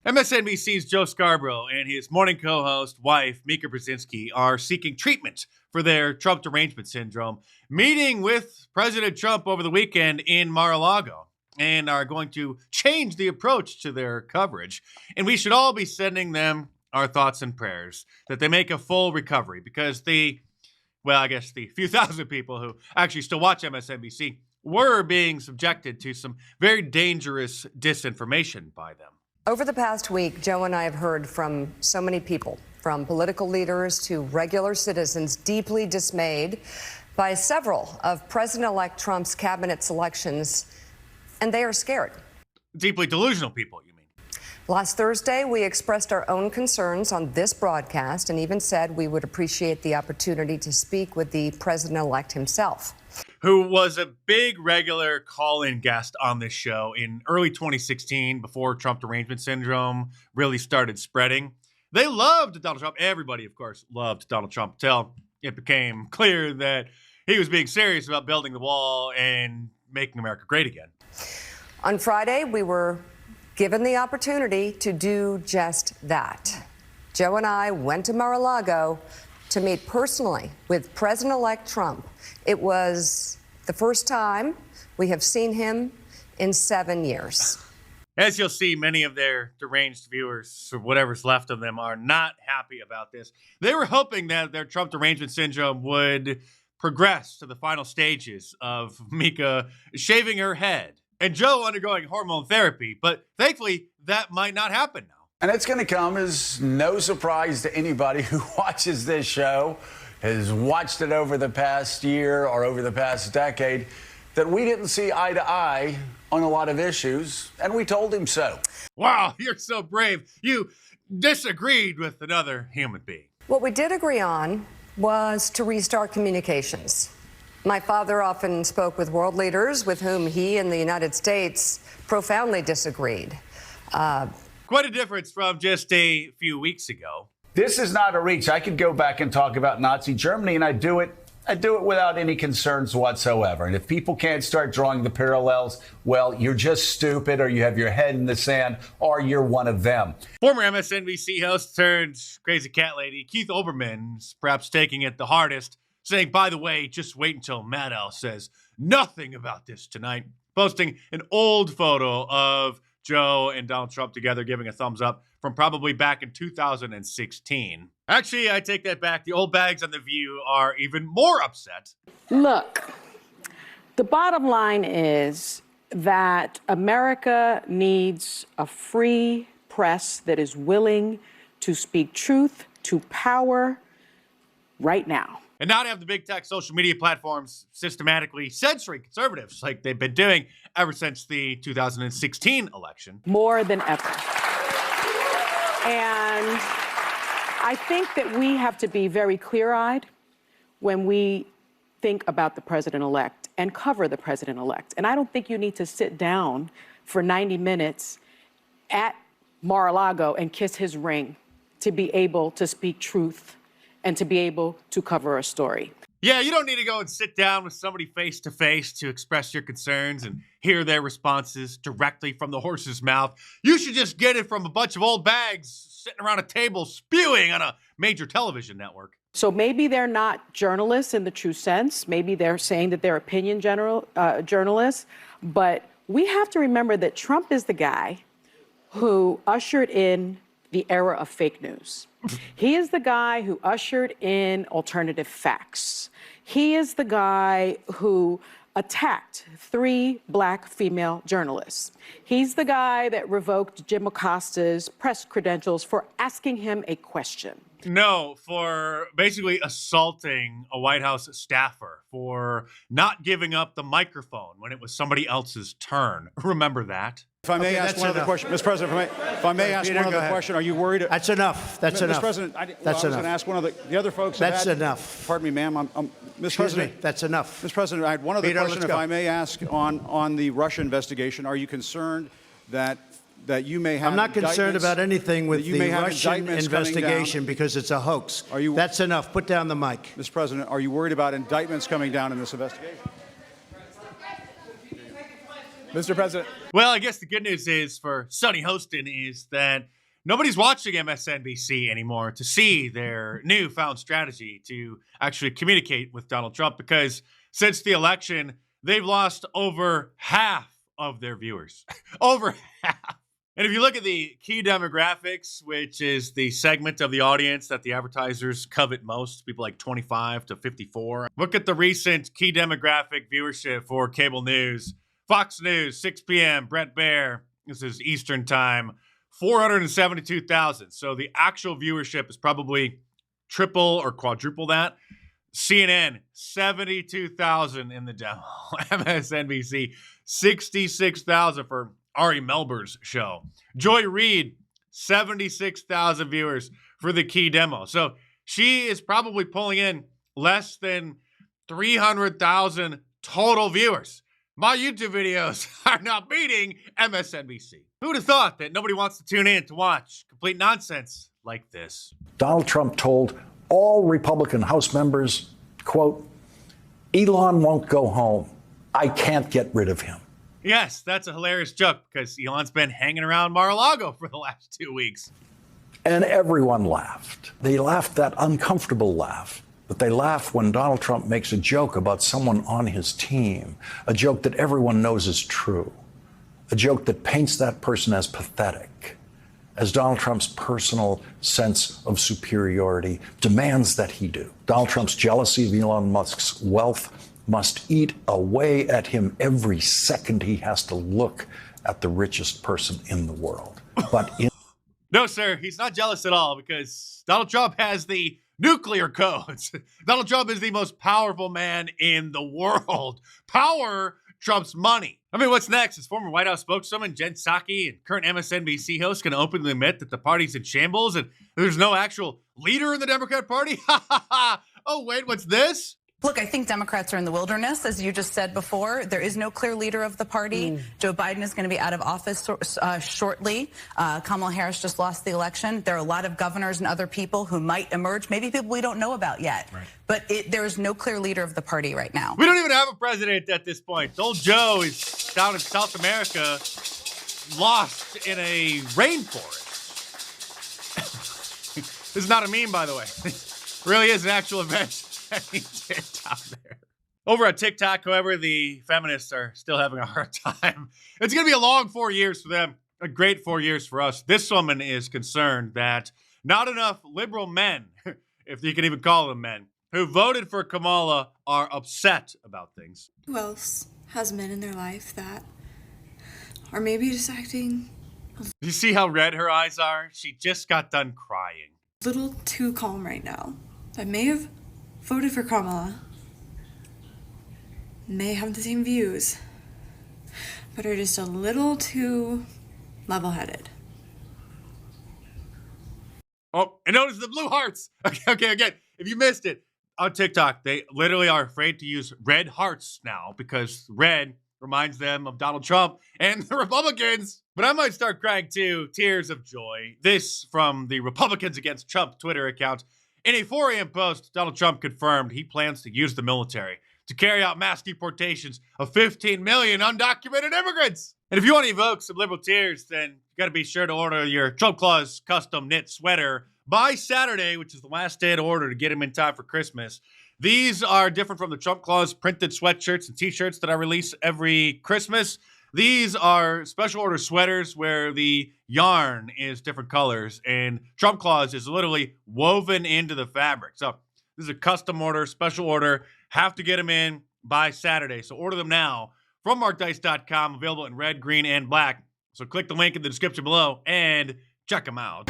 MSNBC's Joe Scarborough and his morning co-host, wife, Mika Brzezinski, are seeking treatment for their Trump derangement syndrome, meeting with President Trump over the weekend in Mar-a-Lago, and are going to change the approach to their coverage. And we should all be sending them our thoughts and prayers that they make a full recovery, because the few thousand people who actually still watch MSNBC were being subjected to some very dangerous disinformation by them. Over the past week, Joe and I have heard from so many people, from political leaders to regular citizens, deeply dismayed by several of President-elect Trump's cabinet selections, and they are scared. Deeply delusional people, you mean? Last Thursday, we expressed our own concerns on this broadcast and even said we would appreciate the opportunity to speak with the president-elect himself, who was a big regular call-in guest on this show in early 2016, before Trump derangement syndrome really started spreading. They loved Donald Trump. Everybody, of course, loved Donald Trump until it became clear that he was being serious about building the wall and making America great again. On Friday, we were given the opportunity to do just that. Joe and I went to Mar-a-Lago to meet personally with President-elect Trump. It was the first time we have seen him in 7 years. As you'll see, many of their deranged viewers, or whatever's left of them, are not happy about this. They were hoping that their Trump derangement syndrome would progress to the final stages of Mika shaving her head and Joe undergoing hormone therapy, but thankfully that might not happen now. And it's going to come as no surprise to anybody who watches this show, has watched it over the past year or over the past decade, that we didn't see eye to eye on a lot of issues, and we told him so. Wow, you're so brave. You disagreed with another human being. What we did agree on was to restart communications. My father often spoke with world leaders with whom he and the United States profoundly disagreed. Quite a difference from just a few weeks ago. This is not a reach. I could go back and talk about Nazi Germany, and I do it without any concerns whatsoever. And if people can't start drawing the parallels, well, you're just stupid, or you have your head in the sand, or you're one of them. Former MSNBC host turned crazy cat lady Keith Olbermann's perhaps taking it the hardest, saying, by the way, just wait until Maddow says nothing about this tonight, posting an old photo of Joe and Donald Trump together giving a thumbs up from probably back in 2016. Actually, I take that back. The old bags on The View are even more upset. Look, the bottom line is that America needs a free press that is willing to speak truth to power right now. And not have the big tech social media platforms systematically censoring conservatives like they've been doing ever since the 2016 election. More than ever. And I think that we have to be very clear-eyed when we think about the president-elect and cover the president-elect. And I don't think you need to sit down for 90 minutes at Mar-a-Lago and kiss his ring to be able to speak truth and to be able to cover a story. Yeah, you don't need to go and sit down with somebody face to face to express your concerns and hear their responses directly from the horse's mouth. You should just get it from a bunch of old bags sitting around a table spewing on a major television network. So maybe they're not journalists in the true sense. Maybe they're saying that they're opinion journalists. But we have to remember that Trump is the guy who ushered in the era of fake news. He is the guy who ushered in alternative facts. He is the guy who attacked 3 black female journalists. He's the guy that revoked Jim Acosta's press credentials for asking him a question. No, for basically assaulting a White House staffer, for not giving up the microphone when it was somebody else's turn. Remember that? If I may ask one other question, Mr. President, if I may ask one other question, are you worried? That's enough. That's enough. Mr. President, I was enough. going to ask one of the other folks. That's enough. Pardon me, ma'am. Mr. President, that's enough. Mr. President, I had one other question, if I may ask, on the Russia investigation. Are you concerned that you may have? I'm not concerned about anything with the Russian investigation because it's a hoax. That's enough. Put down the mic. Mr. President, are you worried about indictments coming down in this investigation? Mr. President. Well, I guess the good news is for Sonny Hostin is that nobody's watching MSNBC anymore to see their newfound strategy to actually communicate with Donald Trump, because since the election, they've lost over half of their viewers. Over half. And if you look at the key demographics, which is the segment of the audience that the advertisers covet most, people like 25 to 54, look at the recent key demographic viewership for cable news. Fox News, 6 p.m., Brett Baer, this is Eastern time, 472,000. So the actual viewership is probably triple or quadruple that. CNN, 72,000 in the demo. MSNBC, 66,000 for Ari Melber's show. Joy Reid, 76,000 viewers for the key demo. So she is probably pulling in less than 300,000 total viewers. My YouTube videos are not beating MSNBC. Who would have thought that nobody wants to tune in to watch complete nonsense like this? Donald Trump told all Republican House members, quote, Elon won't go home. I can't get rid of him. Yes, that's a hilarious joke because Elon's been hanging around Mar-a-Lago for the last 2 weeks. And everyone laughed. They laughed that uncomfortable laugh. But they laugh when Donald Trump makes a joke about someone on his team, a joke that everyone knows is true, a joke that paints that person as pathetic, as Donald Trump's personal sense of superiority demands that he do. Donald Trump's jealousy of Elon Musk's wealth must eat away at him every second he has to look at the richest person in the world. But no, sir, he's not jealous at all because Donald Trump has the nuclear codes. Donald Trump is the most powerful man in the world. Power trumps money. I mean, what's next? Is former White House spokeswoman Jen Psaki and current MSNBC host going to openly admit that the party's in shambles and there's no actual leader in the Democrat Party? Oh, wait, what's this? Look, I think Democrats are in the wilderness, as you just said before. There is no clear leader of the party. Joe Biden is going to be out of office shortly. Kamala Harris just lost the election. There are a lot of governors and other people who might emerge, maybe people we don't know about yet. Right. But there is no clear leader of the party right now. We don't even have a president at this point. Old Joe is down in South America, lost in a rainforest. This is not a meme, by the way. It really is an actual event. He did down there. Over on TikTok, however, the feminists are still having a hard time. It's going to be a long 4 years for them, a great 4 years for us. This woman is concerned that not enough liberal men, if you can even call them men, who voted for Kamala are upset about things. Who else has men in their life that are maybe just acting You see how red her eyes are? She just got done crying. a little too calm right now? That may have voted for Kamala, may have the same views, but are just a little too level-headed. Oh, and notice the blue hearts. Okay, again, if you missed it, on TikTok, they literally are afraid to use red hearts now because red reminds them of Donald Trump and the Republicans. But I might start crying too, tears of joy. This from the Republicans Against Trump Twitter account. In a 4 a.m. post, Donald Trump confirmed he plans to use the military to carry out mass deportations of 15 million undocumented immigrants. And if you want to evoke some liberal tears, then you got to be sure to order your Trump Claus custom knit sweater by Saturday, which is the last day to order to get them in time for Christmas. These are different from the Trump Claus printed sweatshirts and t-shirts that I release every Christmas. These are special order sweaters where the yarn is different colors and Trump Claus is literally woven into the fabric. So this is a custom order, special order. Have to get them in by Saturday. So order them now from markdice.com, available in red, green, and black. So click the link in the description below and check them out.